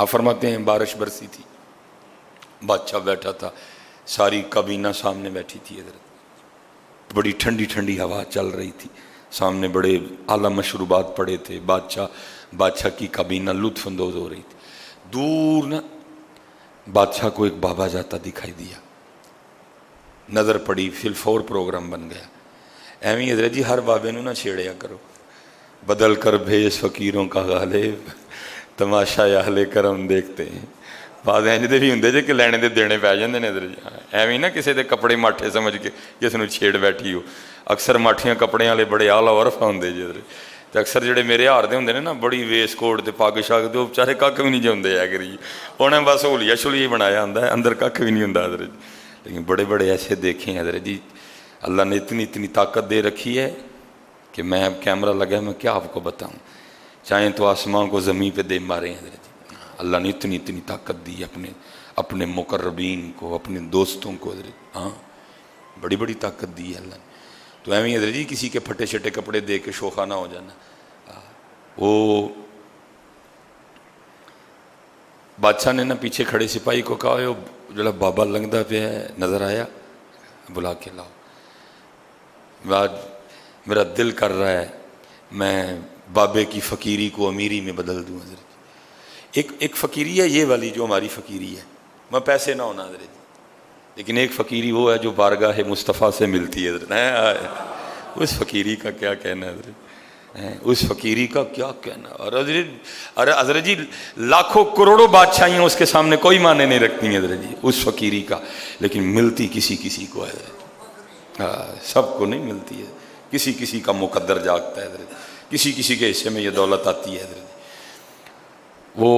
آپ فرماتے ہیں بارش برسی تھی، بادشاہ بیٹھا تھا، ساری کابینہ سامنے بیٹھی تھی، حضرت بڑی ٹھنڈی ٹھنڈی ہوا چل رہی تھی، سامنے بڑے اعلیٰ مشروبات پڑے تھے، بادشاہ کی کابینہ لطف اندوز ہو رہی تھی۔ دور نا بادشاہ کو ایک بابا جاتا دکھائی دیا، نظر پڑی، فی الفور پروگرام بن گیا۔ ایویں حضرت جی ہر بابے نو نہ چھیڑیا کرو، بدل کر بھیج فقیروں کا غالب، تماشا اہل کرم دیکھتے ہیں۔ بعض انج دے بھی ہوندے جے کہ لینے دے دینے پی جاندے نے حضرت جی، ایویں نہ کسی دے کپڑے ماٹھے سمجھ کے کس نو چھیڑ بیٹھی ہو۔ اکثر ماٹھیاں کپڑے والے بڑے اعلیٰ عرفہ ہوندے جی حضرت، تے اکثر جڑے میرے ہار دے ہوندے نے نا بڑی ویس کوٹ تے پگ شگ دے، بیچارے ککھ بھی نہیں جے ہوندے ہے کری، انہیں بس ہولیا شلیا بنایا ہوندا ہے، اندر ککھ بھی نہیں ہوندا حضرت جی۔ لیکن بڑے بڑے ایسے دیکھے ہیں حضرت جی، اللہ نے اتنی طاقت دے رکھی ہے کہ میں اب کیمرہ لگا ہے، میں کیا آپ کو بتاؤں، چاہیں تو آسمان کو زمین پہ دے مارے ہیں حضرت جی۔ اللہ نے اتنی طاقت دی اپنے مقربین کو، اپنے دوستوں کو حضرت، ہاں بڑی بڑی طاقت دی ہے اللہ نے۔ تو ایویں حضرت جی کسی کے پھٹے شٹے کپڑے دے کے شوخا نہ ہو جانا۔ وہ بادشاہ نے نا پیچھے کھڑے سپاہی کو کہا وہ جڑا بابا لنگدا پہ ہے نظر آیا، بلا کے لاؤ، میرا دل کر رہا ہے میں بابے کی فقیری کو امیری میں بدل دوں حضرت۔ ایک فقیری ہے یہ والی جو ہماری فقیری ہے، میں پیسے نہ ہونا حضرت جی، لیکن ایک فقیری وہ ہے جو بارگاہ مصطفیٰ سے ملتی ہے حضرت۔ اس فقیری کا کیا کہنا حضرت، اس فقیری کا کیا کہنا۔ اور حضرت جی لاکھوں کروڑوں بادشاہیاں اس کے سامنے کوئی معنی نہیں رکھتی ہیں حضرت جی اس فقیری کا، لیکن ملتی کسی کو ہے حضرت، سب کو نہیں ملتی ہے، کسی کا مقدر جاگتا ہے حضرت، کسی کے حصے میں یہ دولت آتی ہے حضرت۔ وہ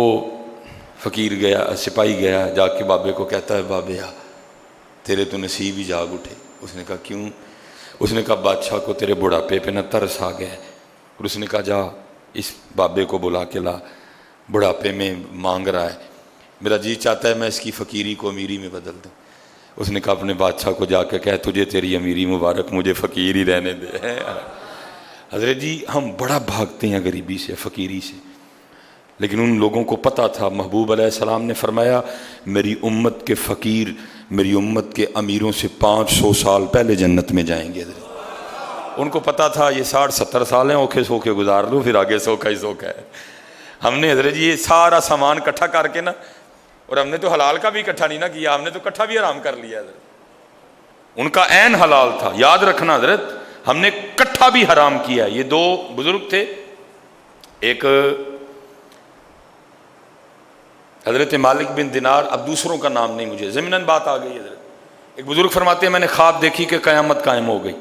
فقیر گیا، سپاہی گیا، جا کے بابے کو کہتا ہے بابے تیرے تو نصیب ہی جاگ اٹھے۔ اس نے کہا کیوں؟ اس نے کہا بادشاہ کو تیرے بڑھاپے پہ نہ ترس آ گیا ہے، اور اس نے کہا جا اس بابے کو بلا کے لا، بڑھاپے میں مانگ رہا ہے، میرا جی چاہتا ہے میں اس کی فقیری کو امیری میں بدل دوں۔ اس نے کہا اپنے بادشاہ کو جا کے کہہ تجھے تیری امیری مبارک، مجھے فقیر ہی رہنے دے۔ حضرت جی ہم بڑا بھاگتے ہیں غریبی سے، فقیری سے، لیکن ان لوگوں کو پتہ تھا، محبوب علیہ السلام نے فرمایا میری امت کے فقیر میری امت کے امیروں سے 500 سال پہلے جنت میں جائیں گے حضرت۔ ان کو پتہ تھا یہ 60-70 سال ہیں اوکھے سوکھے گزار لوں، پھر آگے سوکھا ہی سوکھا ہے۔ ہم نے حضرت جی یہ سارا سامان اکٹھا کر کے نا، اور ہم نے تو حلال کا بھی اکٹھا نہیں نہ کیا، ہم نے تو اکٹھا بھی حرام کر لیا حضرت۔ ان کا عین حلال تھا، یاد رکھنا حضرت، ہم نے اکٹھا بھی حرام کیا۔ یہ دو بزرگ تھے، ایک حضرت مالک بن دینار، اب دوسروں کا نام نہیں مجھے، ضمناً بات آ گئی حضرت۔ ایک بزرگ فرماتے ہیں میں نے خواب دیکھی کہ قیامت قائم ہو گئی،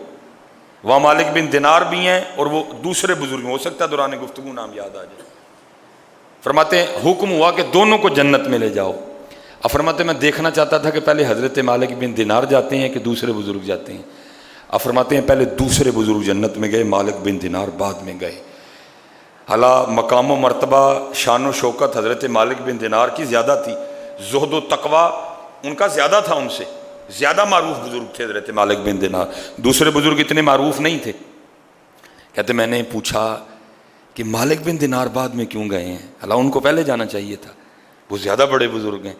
وہاں مالک بن دینار بھی ہیں اور وہ دوسرے بزرگ، ہو سکتا ہے دوران گفتگو نام یاد آ جائے۔ فرماتے ہیں حکم ہوا کہ دونوں کو جنت میں لے جاؤ۔ اب فرماتے ہیں میں دیکھنا چاہتا تھا کہ پہلے حضرت مالک بن دینار جاتے ہیں کہ دوسرے بزرگ جاتے ہیں۔ اب فرماتے ہیں پہلے دوسرے بزرگ جنت میں گئے، مالک بن دینار بعد میں گئے۔ حالانکہ مقام و مرتبہ شان و شوکت حضرت مالک بن دینار کی زیادہ تھی، زہد و تقوی ان کا زیادہ تھا، ان سے زیادہ معروف بزرگ تھے حضرت مالک بن دینار، دوسرے بزرگ اتنے معروف نہیں تھے۔ کہتے میں نے پوچھا کہ مالک بن دینار بعد میں کیوں گئے ہیں، حالانکہ ان کو پہلے جانا چاہیے تھا، وہ زیادہ بڑے بزرگ ہیں،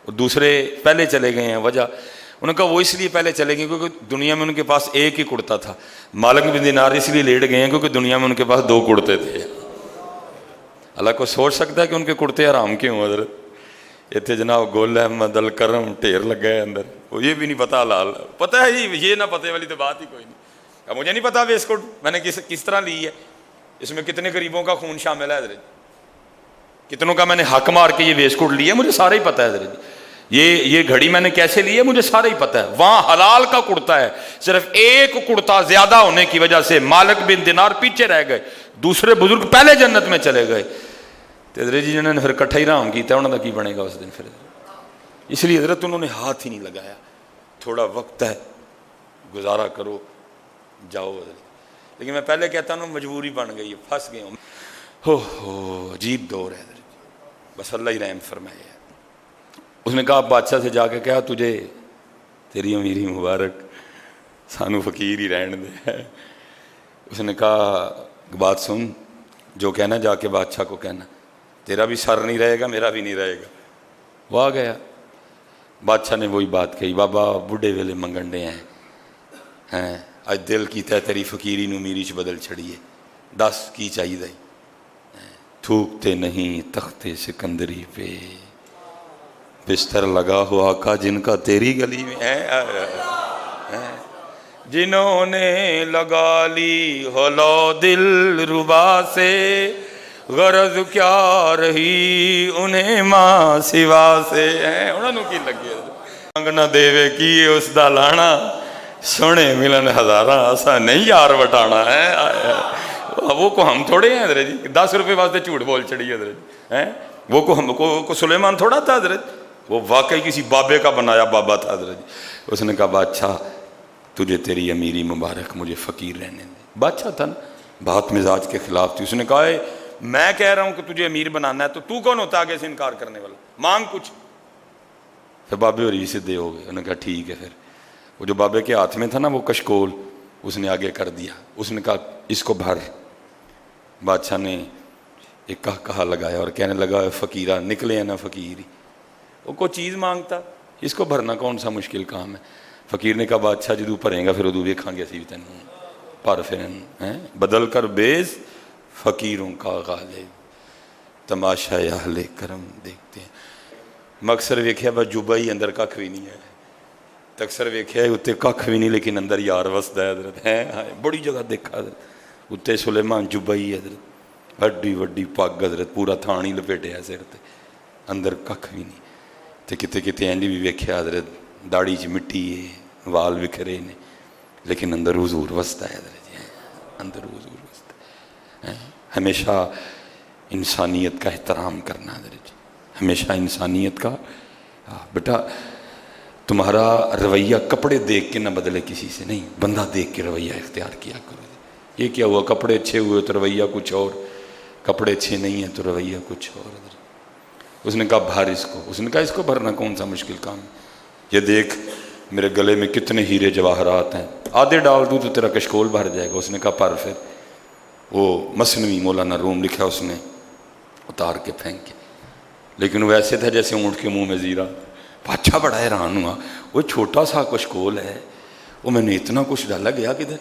اور دوسرے پہلے چلے گئے ہیں۔ وجہ انہوں نے کہا وہ اس لیے پہلے چلے گئے کیونکہ دنیا میں ان کے پاس ایک ہی کرتا تھا، مالک بن دینار اس لیے لیٹ گئے ہیں کیونکہ دنیا میں ان کے پاس 2 کرتے تھے۔ اللہ کو سوچ سکتا ہے کہ ان کے کرتے حرام کیوں حضرت؟ اتنے جناب گل احمد الکرم ڈھیر لگا ہے اندر، وہ یہ بھی نہیں پتا حلال، پتہ ہے جی یہ نہ پتے والی تو بات ہی کوئی نہیں۔ مجھے نہیں پتا ویسٹ کوٹ میں نے کس طرح لی ہے، اس میں کتنے غریبوں کا خون شامل ہے حضرت، کتنوں کا میں نے حق مار کے یہ ویسٹ کوٹ لی ہے، مجھے سارا ہی پتہ ہے حضرت۔ یہ گھڑی میں نے کیسے لی ہے مجھے سارا ہی پتہ ہے۔ وہاں حلال کا کرتا ہے، صرف ایک کرتا زیادہ ہونے کی وجہ سے مالک بن دینار پیچھے رہ گئے، دوسرے بزرگ پہلے جنت میں چلے گئے۔ حضرت جی جنہوں نے پھر کٹھا ہی رام کیتا انہوں نے کی بنے گا اس دن پھر، اس لیے حضرت انہوں نے ہاتھ ہی نہیں لگایا، تھوڑا وقت ہے گزارا کرو جاؤ حضرت۔ لیکن میں پہلے کہتا ہوں مجبوری بن گئی، پھنس گئے ہوں، ہو عجیب دور ہے حضرت، بس اللہ ہی رحم فرمائے۔ اس نے کہا بادشاہ سے جا کے کہا تجھے تیری امیری مبارک، سانو فقیر ہی رہن دے۔ اس نے کہا بات سن، جو کہنا جا کے بادشاہ کو کہنا۔ تیرا بھی سر نہیں رہے گا میرا بھی نہیں رہے گا. وہ آ گیا. بادشاہ نے وہی بات کہی, بابا بڑھے ویلے منگن ڈے ہیں اج دل کیتا ہے تیری فقیری نو میری چ بدل چھڑیے, دس کی چاہیے. تھوکتے نہیں تخت سکندری پہ, بستر لگا ہوا آقا جن کا تیری گلی میں ہے, جنہوں نے لگا لی ہو لو دل ربا سے, غرض کیا رہی انہیں ماں سوا سے. انہوں نے کی لگی منگنا دیوے کی اس دا لانا, سونے ملن ہزاراں اسا نہیں یار وٹانا ہے. وہ کو ہم تھوڑے ہیں حضرت جی, 10 روپے واسطے جھوٹ بول چڑی حضرت ہیں. وہ کو ہم کو سلیمان تھوڑا تھا حضرت, وہ واقعی کسی بابے کا بنایا بابا تھا حضرت جی. اس نے کہا بادشاہ تجھے تیری امیری مبارک, مجھے فقیر رہنے دے. بادشاہ تھا نا, بات مزاج کے خلاف تھی. اس نے کہا میں کہہ رہا ہوں کہ تجھے امیر بنانا ہے تو کون ہوتا آگے سے انکار کرنے والا, مانگ کچھ. پھر بابے اور سدھے ہو گئے. انہوں نے کہا ٹھیک ہے. پھر وہ جو بابے کے ہاتھ میں تھا نا وہ کشکول, اس نے آگے کر دیا. اس نے کہا اس کو بھر. بادشاہ نے ایک کہا لگایا اور کہنے لگا فقیرہ نکلے ہیں نا فقیر ہی, وہ کوئی چیز مانگتا, اس کو بھرنا کون سا مشکل کام ہے. فقیر نے کہا بادشاہ جدو بھریں گا پھر ادو ویکھاں گے اسی بھی تینوں پر پھر بدل کر بیز فقیروں کا غالب, تماشا اہل کرم دیکھتے ہیں. مکسر ویکھیا بس جوبا ہی اندر ککھ بھی نہیں ہے, تکسر ویکھیا اتنے ککھ بھی نہیں لیکن اندر یار وسدا ہے حضرت ہے. بڑی جگہ دیکھا حضرت اتنے سلیمان جوبا ہی حضرت, وڈی وڈی پگ حضرت, پورا تھان ہی لپیٹیا سر تے, اندر ککھ بھی نہیں. تے کتے کتے اینج بھی ویکھیا حضرت داڑھی چ مٹی ہے, وال وکھرے نے, لیکن اندر حضور وسدا ہے حضرت جی, اندر حضور وسدا ہے. ہمیشہ انسانیت کا احترام کرنا حضرت جی, ہمیشہ انسانیت کا. بیٹا تمہارا رویہ کپڑے دیکھ کے نہ بدلے کسی سے نہیں, بندہ دیکھ کے رویہ اختیار کیا کرو. یہ کیا ہوا, کپڑے اچھے ہوئے تو رویہ کچھ اور, کپڑے اچھے نہیں ہیں تو رویہ کچھ اور. اس نے کہا بھر اس کو. اس نے کہا اس کو بھرنا کون سا مشکل کام ہے, یہ دیکھ میرے گلے میں کتنے ہیرے جواہرات ہیں, آدھے ڈال دوں تو تیرا کشکول بھر جائے گا. اس نے کہا پر. پھر وہ مثنوی مولانا روم لکھا اس نے اتار کے پھینک کے, لیکن وہ ایسے تھا جیسے اونٹ کے منہ میں زیرہ. بادشاہ بڑا حیران ہوا, وہ چھوٹا سا کشکول ہے, وہ میں نے اتنا کچھ ڈالا گیا کدھر.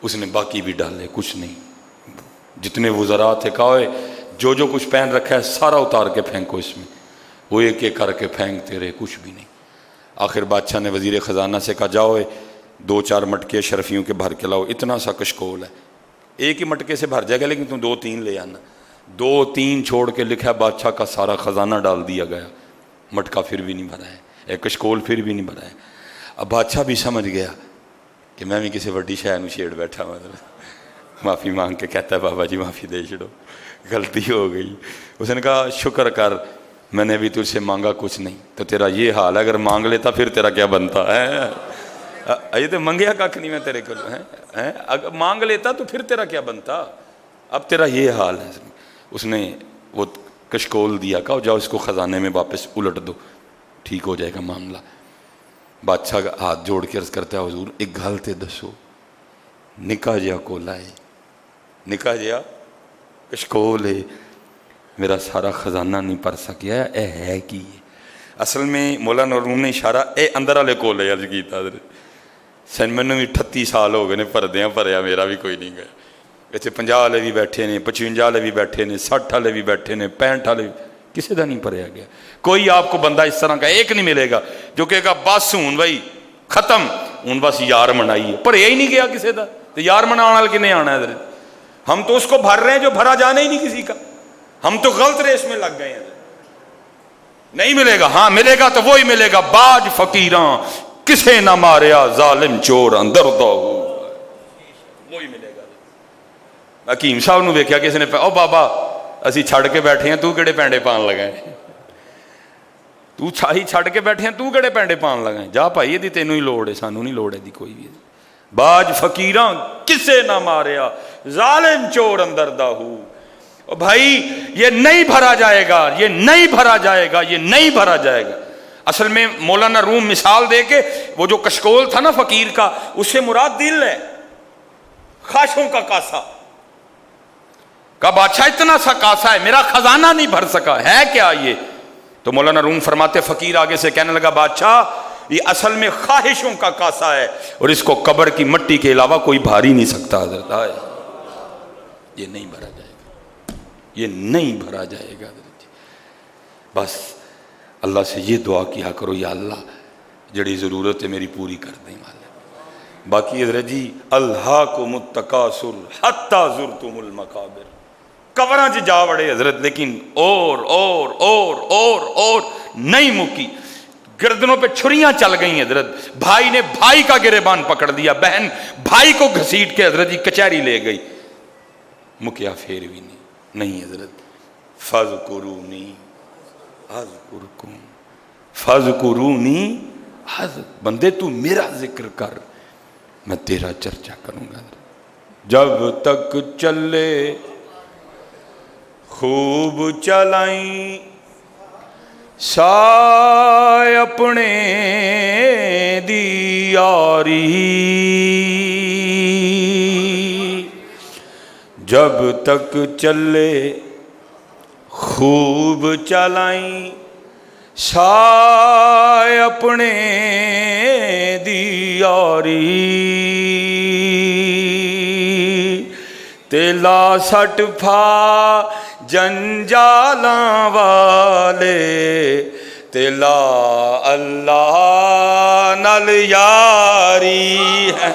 اس نے باقی بھی ڈالے, کچھ نہیں. جتنے وزراء تھے کہا جو کچھ پہن رکھا ہے سارا اتار کے پھینکو اس میں. وہ ایک ایک کر کے پھینکتے رہے, کچھ بھی نہیں. آخر بادشاہ نے وزیر خزانہ سے کہا جاؤ 2-4 مٹکے شرفیوں کے بھر کے لاؤ, اتنا سا کشکول ہے, ایک ہی مٹکے سے بھر جائے گا لیکن تم 2-3 لے آنا. 2-3 چھوڑ کے لکھا بادشاہ کا سارا خزانہ ڈال دیا گیا, مٹکا پھر بھی نہیں بھرا ہے, ایک کشکول پھر بھی نہیں بھرا ہے. اب بادشاہ بھی سمجھ گیا کہ میں بھی کسی وڈی شے نو چھیڑ بیٹھا ہوں. معافی مانگ کے کہتا ہے بابا جی معافی دے چھڑو, غلطی ہو گئی. اس نے کہا شکر کر, میں نے ابھی تجھ سے مانگا کچھ نہیں, تو تیرا یہ حال ہے, اگر مانگ لیتا پھر تیرا کیا بنتا ہے. یہ تو منگیا کھ نہیں میں تیرے کو, اگر مانگ لیتا تو پھر تیرا کیا بنتا, اب تیرا یہ حال ہے. اس نے وہ کشکول دیا, کہا جاؤ اس کو خزانے میں واپس الٹ دو, ٹھیک ہو جائے گا معاملہ. بادشاہ کا ہاتھ جوڑ کے عرض کرتا ہے حضور ایک گل تے دسو, نکا جہا کولا ہے, نکا جہا کشکول ہے, میرا سارا خزانہ نہیں پڑھ سکیا, اے ہے کی. اصل میں مولانا روم نے اشارہ اے اندر والے کولے عرض کیتا حضرت. سن مینوں بھی 38 سال ہو گئے نے پردیاں بھریا, میرا بھی کوئی نہیں گیا. اتنے 50 والے بھی بیٹھے نے, 55 والے بھی بیٹھے نے, 60 والے بھی بیٹھے نے, 65 والے بھی, کسی کا نہیں بھریا گیا. کوئی آپ کو بندہ اس طرح کا ایک نہیں ملے گا جو کہے گا بس ہوں بھائی ختم, ہوں بس یار منائی ہے, بھریا ہی نہیں گیا کسی کا. تو یار منانے والے کنے آنا ہے حضرت. ہم تو اس کو بھر رہے ہیں جو بھرا جانا ہی نہیں کسی کا. ہم تو غلط ریس میں لگ گئے ہیں. نہیں ملے گا, ہاں ملے گا تو وہی ملے گا, باج فقیراں کسے نہ ماریا ظالم چور اندر دا ہو, وہی ملے گا. حکیم صاحب نو ویکھیا کسی نے, او بابا اسی چھڑ کے بیٹھے ہیں, تو کہڑے پینڈے پان لگائے, تو چھاہی چھڑ کے بیٹھے ہیں, تو کہڑے پینڈے پان لگائے. جا بھائی یہ تینوں ہی لوڑ ہے, سانو نہیں لوڑ ہے دی کوئی بھی. باج فقیراں کسے نہ ماریا ظالم چور اندر دا ہو. بھائی یہ نہیں بھرا جائے گا, یہ نہیں بھرا جائے گا, یہ نہیں بھرا جائے گا. اصل میں مولانا روم مثال دے کے وہ جو کشکول تھا نا فقیر کا, اس سے مراد دل ہے, خواہشوں کا کاسا. کہا بادشاہ اتنا سا کاسا ہے میرا خزانہ نہیں بھر سکا، ہے کیا یہ؟ تو مولانا روم فرماتے فقیر آگے سے کہنے لگا بادشاہ یہ اصل میں خواہشوں کا کاسا ہے اور اس کو قبر کی مٹی کے علاوہ کوئی بھار ہی نہیں سکتا حضرت، یہ نہیں بھرا جائے گا، یہ نہیں بھرا جائے گا حضرت جی۔ بس اللہ سے یہ دعا کیا کرو یا اللہ جڑی ضرورت ہے میری پوری کر دیں مالک۔ باقی حضرت جی الہاکم التکاثر حتی زرتم المقابر، قبراں چ جا وڑے حضرت، لیکن اور نہیں مکی، گردنوں پہ چھریاں چل گئیں حضرت، بھائی نے بھائی کا گریبان پکڑ دیا، بہن بھائی کو گھسیٹ کے حضرت جی کچہری لے گئی، مکیا پھر بھی نہیں حضرت۔ فاذکرونی اذکرکم، فاذکرونی بندے تو میرا ذکر کر میں تیرا چرچا کروں گا۔ جب تک چلے خوب چلائیں سائے اپنے دی یاری، جب تک چلے خوب چلائیں سائے اپنے دی یاری، تیلا سٹ پھا جنجالاں والے، تیلا اللہ نال یاری ہے۔